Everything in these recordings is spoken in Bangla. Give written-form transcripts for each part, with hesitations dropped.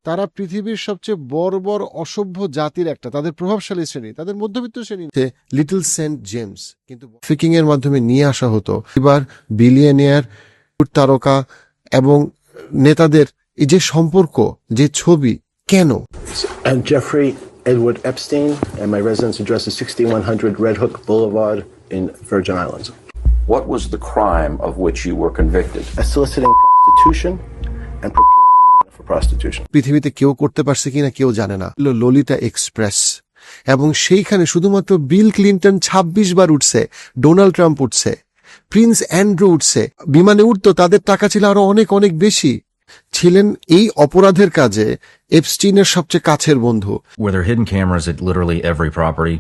তারা পৃথিবীর সবচেয়ে বর্বর অসভ্য জাতির একটা, তাদের প্রভাবশালী শ্রেণী, তাদের মধ্যবিত্ত শ্রেণী লিটল সেন্ট জেমস, কিন্তু ট্রাফিকিং এর মাধ্যমে নিয়ে আসা হতো। এবার বিলিয়নিয়ার, তারকা এবং নেতাদের এই যে সম্পর্ক, যে ছবি, কেন? I'm Jeffrey Edward Epstein, and my residence address is 6100 Red Hook Boulevard in Virgin Islands. What was the crime of which you were convicted? Soliciting prostitution and procuring a minor for prostitution. পৃথিবীতে কেউ করতে পারছে কিনা কেউ জানে না। ললিতা এক্সপ্রেস, এবং সেইখানে শুধুমাত্র বিল ক্লিন্টন ২৬ বার উঠছে, ডোনাল্ড ট্রাম্প উঠছে, প্রিন্স অ্যান্ড্রু উঠছে। বিমানে উঠতো, তাদের টাকা ছিল আরো অনেক অনেক বেশি। ছিলেন এই অপরাধের কাজে এপস্টিনের সবচেয়ে কাছের বন্ধু। Were there hidden cameras at literally every property?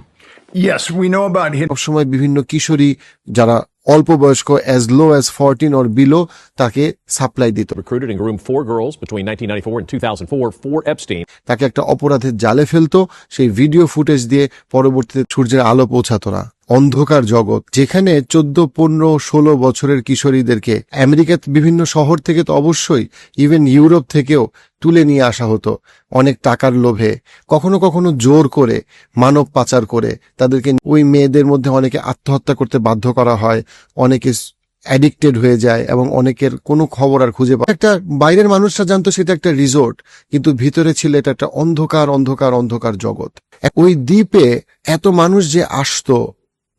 Yes, we know about him. সবসময় বিভিন্ন কিশোরী যারা অল্প বয়স্ক, as low as 14 or below, তাকে সাপ্লাই দিত। Recruited and groomed 4 girls between 1994 and 2004 for Epstein. তাকে একটা অপরাধের জালে ফেলতো, সেই ভিডিও ফুটেজ দিয়ে পরবর্তীতে সূর্যের আলো পৌঁছাতো না। অন্ধকার জগৎ, যেখানে 14, 15, 16 বছরের কিশোরীদেরকে আমেরিকার বিভিন্ন শহর থেকে তো অবশ্যই, ইভেন ইউরোপ থেকেও তুলে নিয়ে আসা হতো অনেক টাকার লোভে, কখনো কখনো জোর করে, মানব পাচার করে তাদেরকে। ওই মেয়েদের মধ্যে অনেকে আত্মহত্যা করতে বাধ্য করা হয়, অনেকে অ্যাডিক্টেড হয়ে যায়, এবং অনেকের কোনো খবর আর খুঁজে পায়। একটা বাইরের মানুষরা জানতো সেটা একটা রিসোর্ট, কিন্তু ভিতরে ছিল এটা একটা অন্ধকার অন্ধকার অন্ধকার জগৎ। ওই দ্বীপে এত মানুষ যে আসতো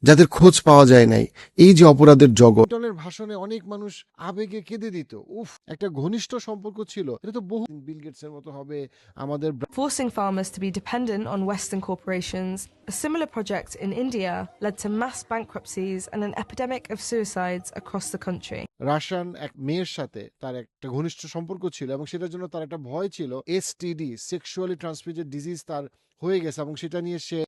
যাদের খোঁজ পাওয়া যায় নাই, এই যে অপরাধের জগৎ। ভাষণে অনেক মানুষ আবেগে কেঁদে দিত। উফ, একটা ঘনিষ্ঠ সম্পর্ক ছিল। এটা তো বহু বিল গেটস এর মতো হবে আমাদের। Forcing farmers to be dependent on Western corporations, a similar project in India led to mass bankruptcies and an epidemic of suicides across the country. Russian এক মেয়ের সাথে তার একটা ঘনিষ্ঠ সম্পর্ক ছিল, এবং সেটার জন্য তার একটা ভয় ছিল, এসটিডি, সেক্সুয়ালি ট্রান্সমিটেড ডিজিজ তার হয়ে গেছে, এবং সেটা নিয়ে সে